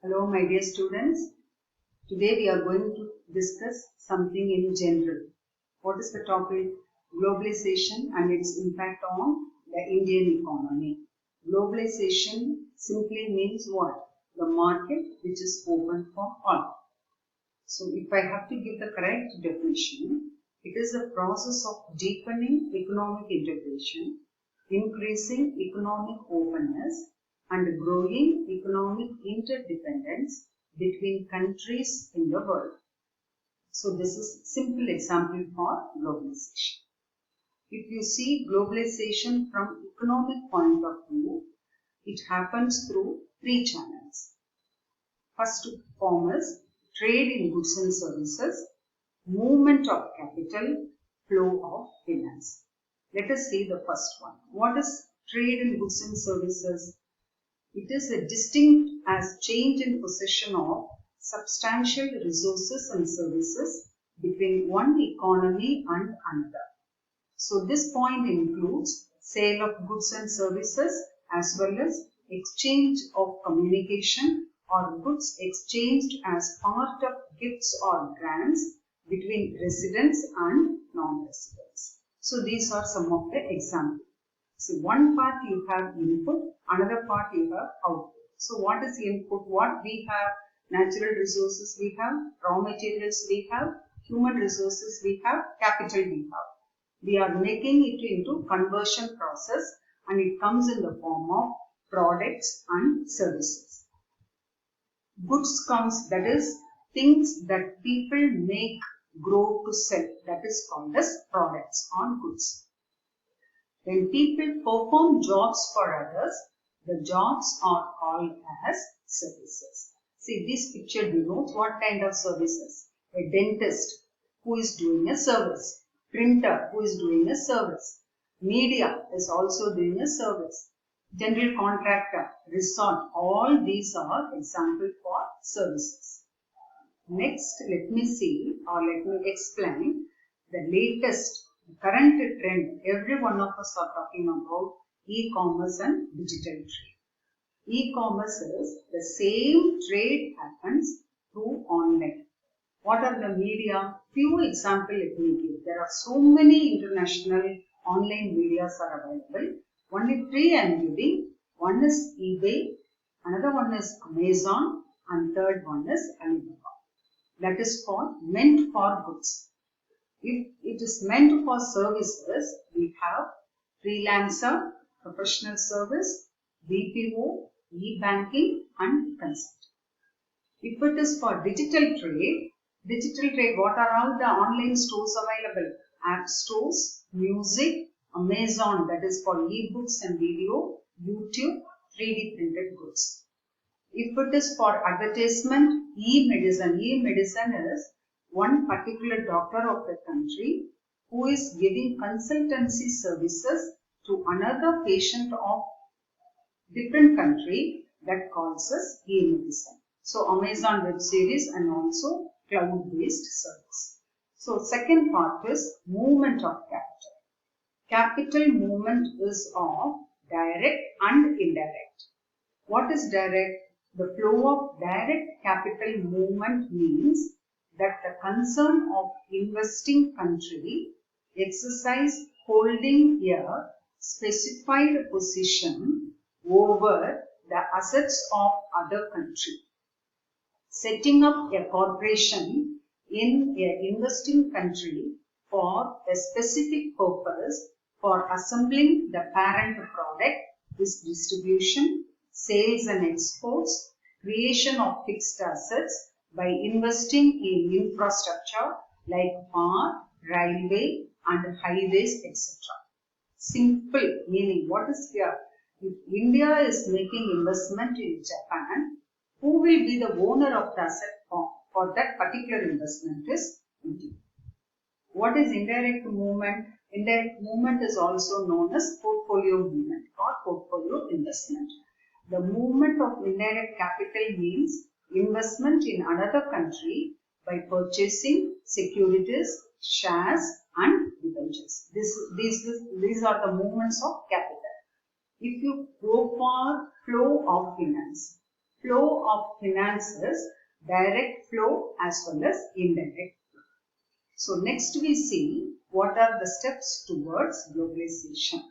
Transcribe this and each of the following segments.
Hello, my dear students. Today we are going to discuss something in general. What is the topic? Globalization and its impact on the Indian economy. Globalization simply means what? The market which is open for all. So if I have to give the correct definition, it is a process of deepening economic integration, increasing economic openness, and growing economic interdependence between countries in the world. So this is simple example for globalization. If you see globalization from economic point of view, it happens through three channels. First form is trade in goods and services, movement of capital, flow of finance. Let us see the first one. What is trade in goods and services? It is a distinct as change in possession of substantial resources and services between one economy and another. So this point includes sale of goods and services as well as exchange of communication or goods exchanged as part of gifts or grants between residents and non-residents. So these are some of the examples. So one part you have input, another part you have output. So what is input? What we have? Natural resources we have, raw materials we have, human resources we have, capital we have. We are making it into conversion process and it comes in the form of products and services. Goods comes, that is things that people make, grow to sell, that is called as products or goods. When people perform jobs for others, the jobs are called as services. See, this picture denotes what kind of services. A dentist who is doing a service. Printer who is doing a service. Media is also doing a service. General contractor, resort, all these are example for services. Next, let me see or let me explain the latest current trend. Every one of us are talking about e-commerce and digital trade. E-commerce is the same trade happens through online. What are the media? Few examples let me give. There are so many international online medias are available. Only three I am giving. One is eBay, another one is Amazon, and third one is Alibaba. That is meant for goods. If it is meant for services, we have freelancer, professional service, BPO, e-banking and consult. If it is for digital trade, what are all the online stores available? App stores, music, Amazon, that is for e-books and video, YouTube, 3D printed goods. If it is for advertisement, e-medicine. E-medicine is one particular doctor of the country who is giving consultancy services to another patient of different country that calls us e-medicine. So Amazon web series and also cloud-based service. So second part is movement of capital. Capital movement is of direct and indirect. What is direct? The flow of direct capital movement means that the concern of investing country exercise holding a specified position over the assets of other country. Setting up a corporation in an investing country for a specific purpose for assembling the parent product is distribution, sales and exports, creation of fixed assets by investing in infrastructure like power, railway and highways, etc. Simple meaning, what is here? If India is making investment in Japan, who will be the owner of the asset for that particular investment is India. What is indirect movement? Indirect movement is also known as portfolio movement or portfolio investment. The movement of indirect capital means investment in another country by purchasing securities, shares and debentures. These are the movements of capital. If you go for flow of finance, flow of finances, direct flow as well as indirect flow. So next we see what are the steps towards globalization.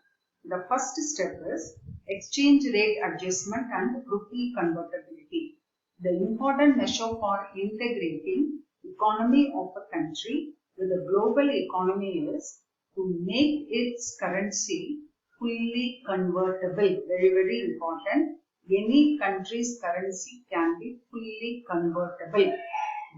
The first step is exchange rate adjustment and rupee convertibility. The important measure for integrating economy of a country with the global economy is to make its currency fully convertible. Very, very important. Any country's currency can be fully convertible.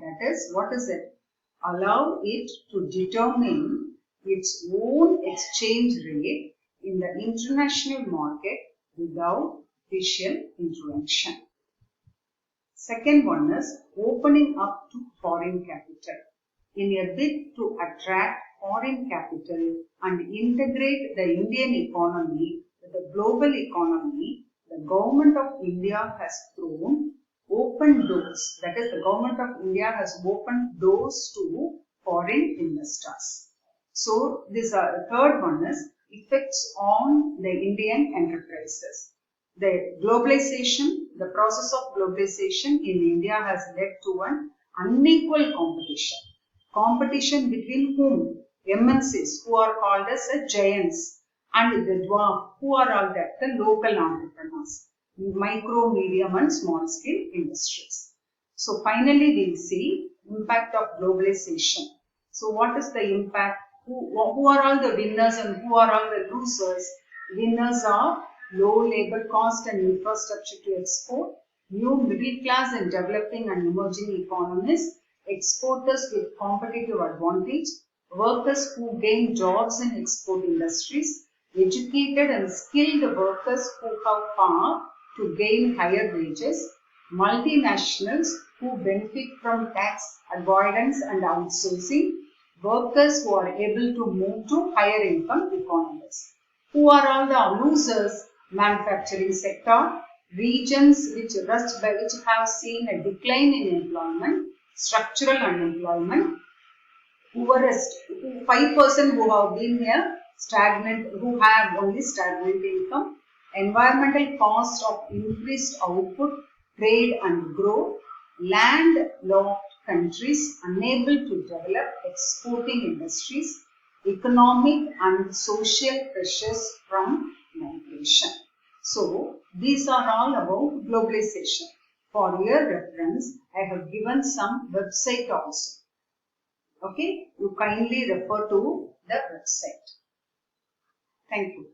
That is, what is it? Allow it to determine its own exchange rate in the international market without official intervention. Second one is opening up to foreign capital. In a bid to attract foreign capital and integrate the Indian economy with the global economy, the government of India has thrown open doors. That is, the government of India has opened doors to foreign investors. So, this third one is effects on the Indian enterprises. The globalization, the process of globalization in India has led to an unequal competition. Competition between whom? MNCs, who are called as giants, and the dwarf, who are all the local entrepreneurs, micro, medium and small scale industries. So finally we see impact of globalization. So what is the impact? Who are all the winners and who are all the losers? Winners are low labor cost and infrastructure to export, new middle class and developing and emerging economies, exporters with competitive advantage, workers who gain jobs in export industries, educated and skilled workers who have power to gain higher wages, multinationals who benefit from tax avoidance and outsourcing, workers who are able to move to higher income economies. Who are all the losers? Manufacturing sector, regions which have seen a decline in employment, structural unemployment, poorest, 5% who have been here stagnant, who have only stagnant income, environmental cost of increased output, trade and growth, landlocked countries unable to develop exporting industries, economic and social pressures from migration. So, these are all about globalization. For your reference, I have given some website also. Okay, you kindly refer to the website. Thank you.